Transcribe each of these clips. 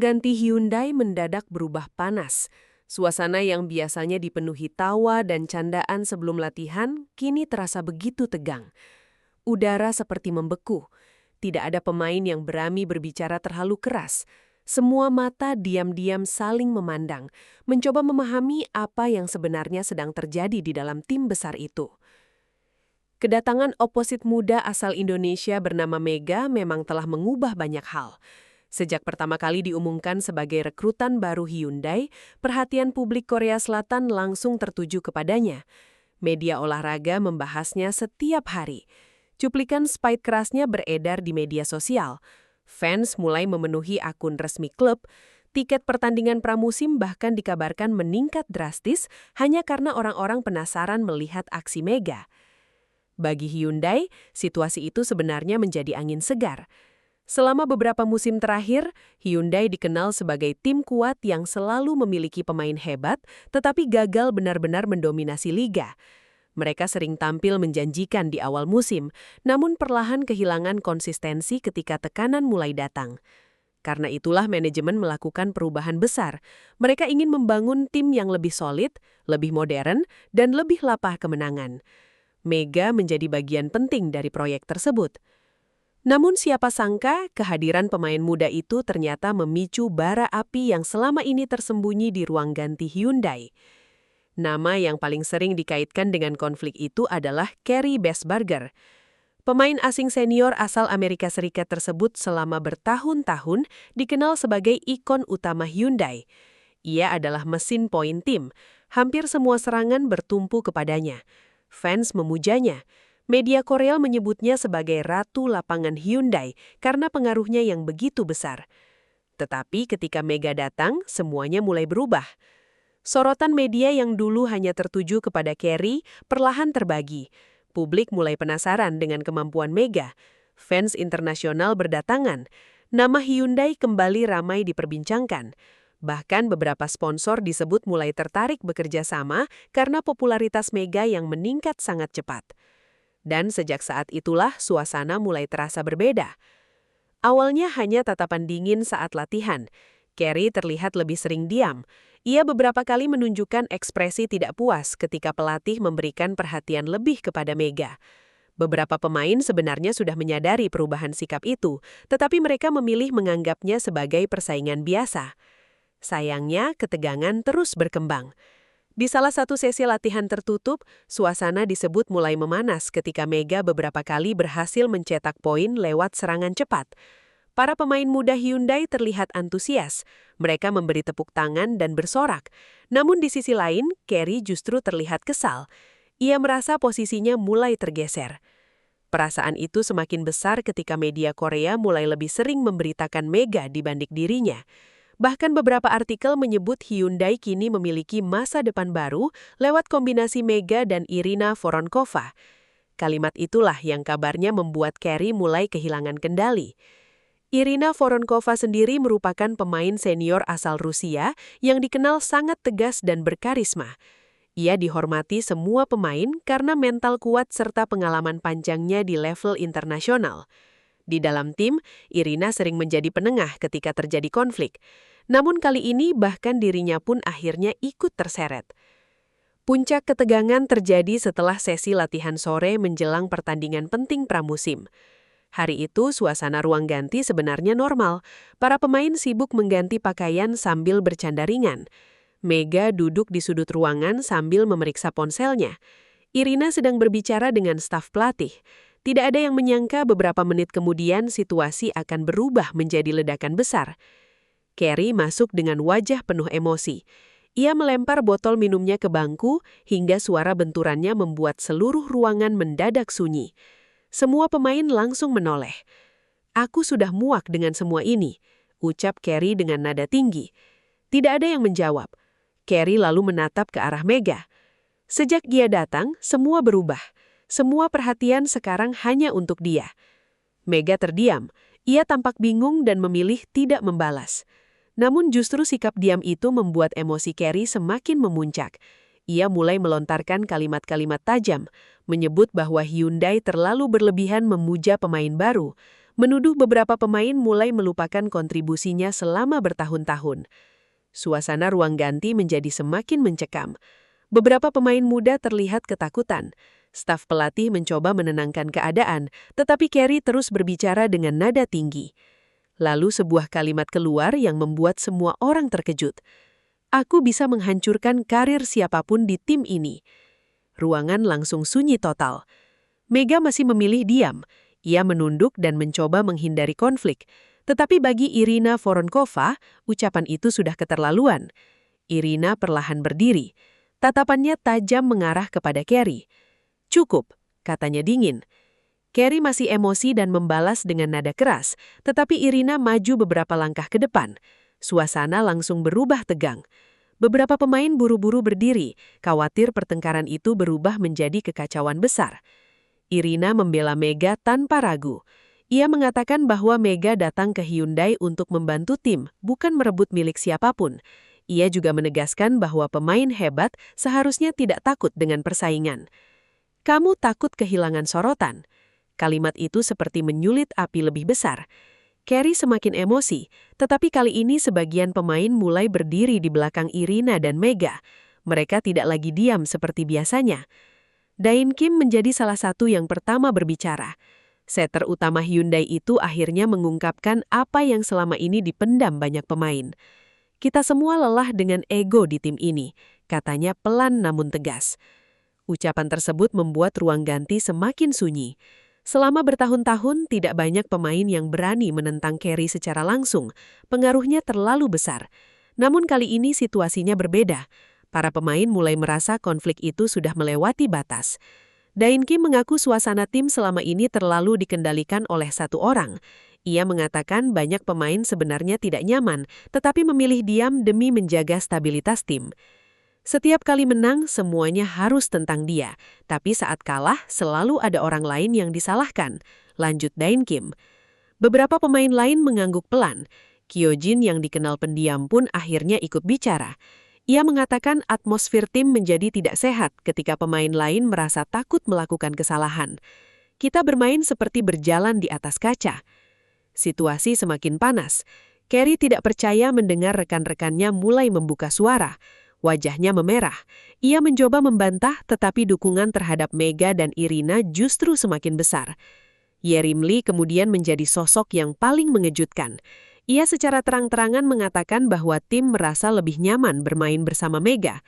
ganti Hyundai mendadak berubah panas. Suasana yang biasanya dipenuhi tawa dan candaan sebelum latihan, kini terasa begitu tegang. Udara seperti membeku. Tidak ada pemain yang berani berbicara terlalu keras. Semua mata diam-diam saling memandang, mencoba memahami apa yang sebenarnya sedang terjadi di dalam tim besar itu. Kedatangan oposit muda asal Indonesia bernama Mega memang telah mengubah banyak hal. Sejak pertama kali diumumkan sebagai rekrutan baru Hyundai, perhatian publik Korea Selatan langsung tertuju kepadanya. Media olahraga membahasnya setiap hari. Cuplikan spike kerasnya beredar di media sosial. Fans mulai memenuhi akun resmi klub. Tiket pertandingan pramusim bahkan dikabarkan meningkat drastis hanya karena orang-orang penasaran melihat aksi Mega. Bagi Hyundai, situasi itu sebenarnya menjadi angin segar. Selama beberapa musim terakhir, Hyundai dikenal sebagai tim kuat yang selalu memiliki pemain hebat, tetapi gagal benar-benar mendominasi liga. Mereka sering tampil menjanjikan di awal musim, namun perlahan kehilangan konsistensi ketika tekanan mulai datang. Karena itulah manajemen melakukan perubahan besar. Mereka ingin membangun tim yang lebih solid, lebih modern, dan lebih lapah kemenangan. Mega menjadi bagian penting dari proyek tersebut. Namun siapa sangka kehadiran pemain muda itu ternyata memicu bara api yang selama ini tersembunyi di ruang ganti Hyundai. Nama yang paling sering dikaitkan dengan konflik itu adalah Kerry Besbarger. Pemain asing senior asal Amerika Serikat tersebut selama bertahun-tahun dikenal sebagai ikon utama Hyundai. Ia adalah mesin poin tim. Hampir semua serangan bertumpu kepadanya. Fans memujanya. Media Korea menyebutnya sebagai ratu lapangan Hyundai karena pengaruhnya yang begitu besar. Tetapi ketika Mega datang, semuanya mulai berubah. Sorotan media yang dulu hanya tertuju kepada Kerry perlahan terbagi. Publik mulai penasaran dengan kemampuan Mega. Fans internasional berdatangan. Nama Hyundai kembali ramai diperbincangkan. Bahkan beberapa sponsor disebut mulai tertarik bekerja sama karena popularitas Mega yang meningkat sangat cepat. Dan sejak saat itulah suasana mulai terasa berbeda. Awalnya hanya tatapan dingin saat latihan. Kerry terlihat lebih sering diam. Ia beberapa kali menunjukkan ekspresi tidak puas ketika pelatih memberikan perhatian lebih kepada Mega. Beberapa pemain sebenarnya sudah menyadari perubahan sikap itu, tetapi mereka memilih menganggapnya sebagai persaingan biasa. Sayangnya, ketegangan terus berkembang. Di salah satu sesi latihan tertutup, suasana disebut mulai memanas ketika Mega beberapa kali berhasil mencetak poin lewat serangan cepat. Para pemain muda Hyundai terlihat antusias. Mereka memberi tepuk tangan dan bersorak. Namun di sisi lain, Kerry justru terlihat kesal. Ia merasa posisinya mulai tergeser. Perasaan itu semakin besar ketika media Korea mulai lebih sering memberitakan Mega dibanding dirinya. Bahkan beberapa artikel menyebut Hyundai kini memiliki masa depan baru lewat kombinasi Mega dan Irina Voronkova. Kalimat itulah yang kabarnya membuat Kerry mulai kehilangan kendali. Irina Voronkova sendiri merupakan pemain senior asal Rusia yang dikenal sangat tegas dan berkarisma. Ia dihormati semua pemain karena mental kuat serta pengalaman panjangnya di level internasional. Di dalam tim, Irina sering menjadi penengah ketika terjadi konflik. Namun kali ini bahkan dirinya pun akhirnya ikut terseret. Puncak ketegangan terjadi setelah sesi latihan sore menjelang pertandingan penting pramusim. Hari itu suasana ruang ganti sebenarnya normal. Para pemain sibuk mengganti pakaian sambil bercanda ringan. Mega duduk di sudut ruangan sambil memeriksa ponselnya. Irina sedang berbicara dengan staf pelatih. Tidak ada yang menyangka beberapa menit kemudian situasi akan berubah menjadi ledakan besar. Kerry masuk dengan wajah penuh emosi. Ia melempar botol minumnya ke bangku hingga suara benturannya membuat seluruh ruangan mendadak sunyi. Semua pemain langsung menoleh. "Aku sudah muak dengan semua ini," ucap Kerry dengan nada tinggi. Tidak ada yang menjawab. Kerry lalu menatap ke arah Mega. Sejak dia datang, semua berubah. Semua perhatian sekarang hanya untuk dia. Mega terdiam. Ia tampak bingung dan memilih tidak membalas. Namun justru sikap diam itu membuat emosi Kerry semakin memuncak. Ia mulai melontarkan kalimat-kalimat tajam, menyebut bahwa Hyundai terlalu berlebihan memuja pemain baru. menuduh beberapa pemain mulai melupakan kontribusinya selama bertahun-tahun. Suasana ruang ganti menjadi semakin mencekam. Beberapa pemain muda terlihat ketakutan. Staf pelatih mencoba menenangkan keadaan, tetapi Carey terus berbicara dengan nada tinggi. Lalu sebuah kalimat keluar yang membuat semua orang terkejut. "Aku bisa menghancurkan karir siapapun di tim ini." Ruangan langsung sunyi total. Mega masih memilih diam. Ia menunduk dan mencoba menghindari konflik. Tetapi bagi Irina Voronkova, ucapan itu sudah keterlaluan. Irina perlahan berdiri. Tatapannya tajam mengarah kepada Carey. "Cukup," katanya dingin. Carey masih emosi dan membalas dengan nada keras, tetapi Irina maju beberapa langkah ke depan. Suasana langsung berubah tegang. Beberapa pemain buru-buru berdiri, khawatir pertengkaran itu berubah menjadi kekacauan besar. Irina membela Mega tanpa ragu. Ia mengatakan bahwa Mega datang ke Hyundai untuk membantu tim, bukan merebut milik siapapun. Ia juga menegaskan bahwa pemain hebat seharusnya tidak takut dengan persaingan. "Kamu takut kehilangan sorotan." Kalimat itu seperti menyulit api lebih besar. Carey semakin emosi, tetapi kali ini sebagian pemain mulai berdiri di belakang Irina dan Mega. Mereka tidak lagi diam seperti biasanya. Dain Kim menjadi salah satu yang pertama berbicara. Setter utama Hyundai itu akhirnya mengungkapkan apa yang selama ini dipendam banyak pemain. "Kita semua lelah dengan ego di tim ini," katanya pelan namun tegas. Ucapan tersebut membuat ruang ganti semakin sunyi. Selama bertahun-tahun, tidak banyak pemain yang berani menentang Carey secara langsung. Pengaruhnya terlalu besar. Namun kali ini situasinya berbeda. Para pemain mulai merasa konflik itu sudah melewati batas. Dain Kim mengaku suasana tim selama ini terlalu dikendalikan oleh satu orang. Ia mengatakan banyak pemain sebenarnya tidak nyaman, tetapi memilih diam demi menjaga stabilitas tim. "Setiap kali menang, semuanya harus tentang dia. Tapi saat kalah, selalu ada orang lain yang disalahkan," lanjut Dain Kim. Beberapa pemain lain mengangguk pelan. Kyojin yang dikenal pendiam pun akhirnya ikut bicara. Ia mengatakan atmosfer tim menjadi tidak sehat ketika pemain lain merasa takut melakukan kesalahan. "Kita bermain seperti berjalan di atas kaca." Situasi semakin panas. Carey tidak percaya mendengar rekan-rekannya mulai membuka suara. Wajahnya memerah. Ia mencoba membantah, tetapi dukungan terhadap Mega dan Irina justru semakin besar. Yerim Lee kemudian menjadi sosok yang paling mengejutkan. Ia secara terang-terangan mengatakan bahwa tim merasa lebih nyaman bermain bersama Mega.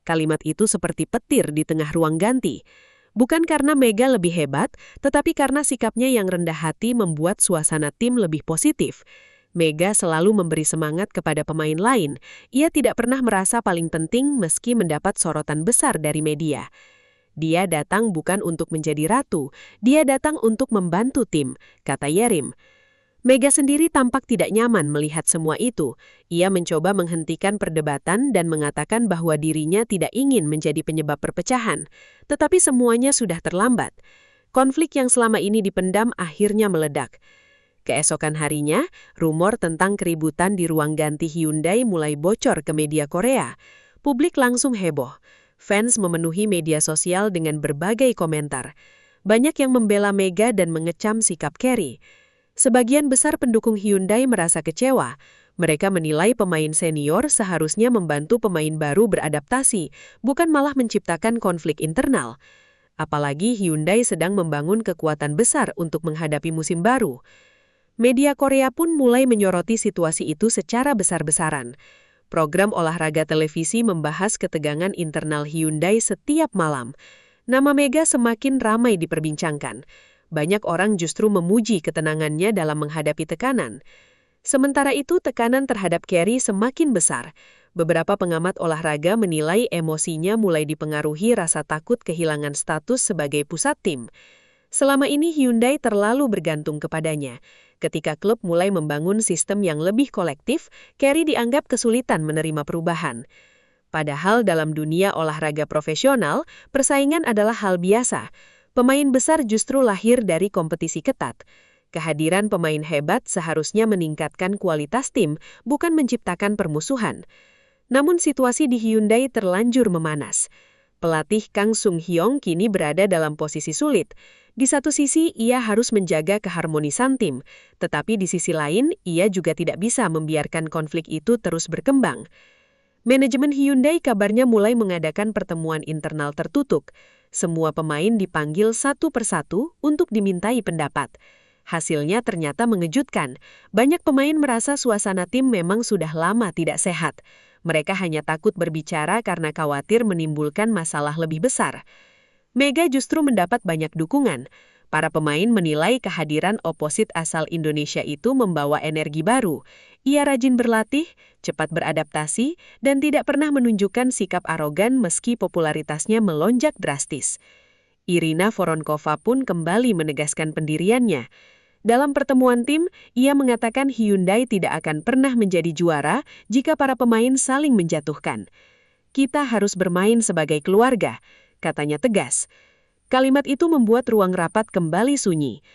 Kalimat itu seperti petir di tengah ruang ganti. Bukan karena Mega lebih hebat, tetapi karena sikapnya yang rendah hati membuat suasana tim lebih positif. Mega selalu memberi semangat kepada pemain lain. Ia tidak pernah merasa paling penting meski mendapat sorotan besar dari media. "Dia datang bukan untuk menjadi ratu, dia datang untuk membantu tim," kata Yerim. Mega sendiri tampak tidak nyaman melihat semua itu. Ia mencoba menghentikan perdebatan dan mengatakan bahwa dirinya tidak ingin menjadi penyebab perpecahan. Tetapi semuanya sudah terlambat. Konflik yang selama ini dipendam akhirnya meledak. Keesokan harinya, rumor tentang keributan di ruang ganti Hyundai mulai bocor ke media Korea. Publik langsung heboh. Fans memenuhi media sosial dengan berbagai komentar. Banyak yang membela Mega dan mengecam sikap Carey. Sebagian besar pendukung Hyundai merasa kecewa. Mereka menilai pemain senior seharusnya membantu pemain baru beradaptasi, bukan malah menciptakan konflik internal. Apalagi Hyundai sedang membangun kekuatan besar untuk menghadapi musim baru. Media Korea pun mulai menyoroti situasi itu secara besar-besaran. Program olahraga televisi membahas ketegangan internal Hyundai setiap malam. Nama Mega semakin ramai diperbincangkan. Banyak orang justru memuji ketenangannya dalam menghadapi tekanan. Sementara itu, tekanan terhadap Carey semakin besar. Beberapa pengamat olahraga menilai emosinya mulai dipengaruhi rasa takut kehilangan status sebagai pusat tim. Selama ini Hyundai terlalu bergantung kepadanya. Ketika klub mulai membangun sistem yang lebih kolektif, Carey dianggap kesulitan menerima perubahan. Padahal dalam dunia olahraga profesional, persaingan adalah hal biasa. Pemain besar justru lahir dari kompetisi ketat. Kehadiran pemain hebat seharusnya meningkatkan kualitas tim, bukan menciptakan permusuhan. Namun situasi di Hyundai terlanjur memanas. Pelatih Kang Sung-hyong kini berada dalam posisi sulit. Di satu sisi, ia harus menjaga keharmonisan tim, tetapi di sisi lain, ia juga tidak bisa membiarkan konflik itu terus berkembang. Manajemen Hyundai kabarnya mulai mengadakan pertemuan internal tertutup. Semua pemain dipanggil satu persatu untuk dimintai pendapat. Hasilnya ternyata mengejutkan. Banyak pemain merasa suasana tim memang sudah lama tidak sehat. Mereka hanya takut berbicara karena khawatir menimbulkan masalah lebih besar. Mega justru mendapat banyak dukungan. Para pemain menilai kehadiran oposit asal Indonesia itu membawa energi baru. Ia rajin berlatih, cepat beradaptasi, dan tidak pernah menunjukkan sikap arogan meski popularitasnya melonjak drastis. Irina Voronkova pun kembali menegaskan pendiriannya. Dalam pertemuan tim, ia mengatakan Hyundai tidak akan pernah menjadi juara jika para pemain saling menjatuhkan. Kita harus bermain sebagai keluarga, katanya tegas. Kalimat itu membuat ruang rapat kembali sunyi.